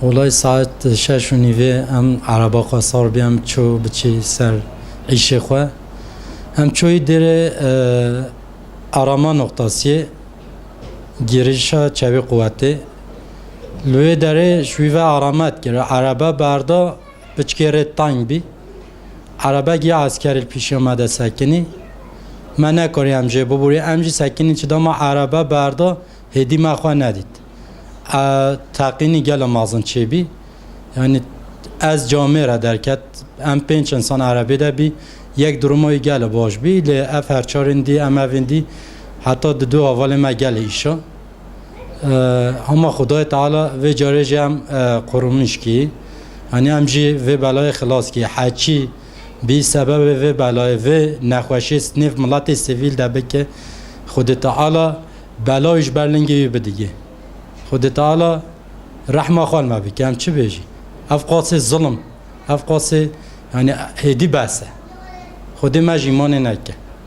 والله ساعت 6 و نیوه هم عربا خواستار بیم چو بچی سر عیشه خواه هم چوی دیره آراما نقطاسیه گیرشا چوی قوته لوی داره شوی و آرامت گره عربا بردا بچکره تانگ بی عربا گیا عسکری پیشی اومده سکنی من نکاری همجه ببوری همجی سکنی چه داما عربا بردا هدی ما خواه ندید تقینی گل مازن چه بی یعنی از جامعه را درکت ام 5 انسان عربی ده بی یک درمای گل باش بی لی اف هرچارندی ام اویندی حتی دو اول ما گل ایشا اما خدای تعالی و جاره جم قرمش کی یعنی همجی و بلای خلاص کی حچی بی سبب و بلای و نخوشی سنف ملت سیویل ده بکه خدای تعالی بلایش برلنگی بدیگه خود تعالی رحمه خال ما بی که هم چه بیجی افقاس ظلم افقاس یعنی هدی بسه خود ما جیمان نکه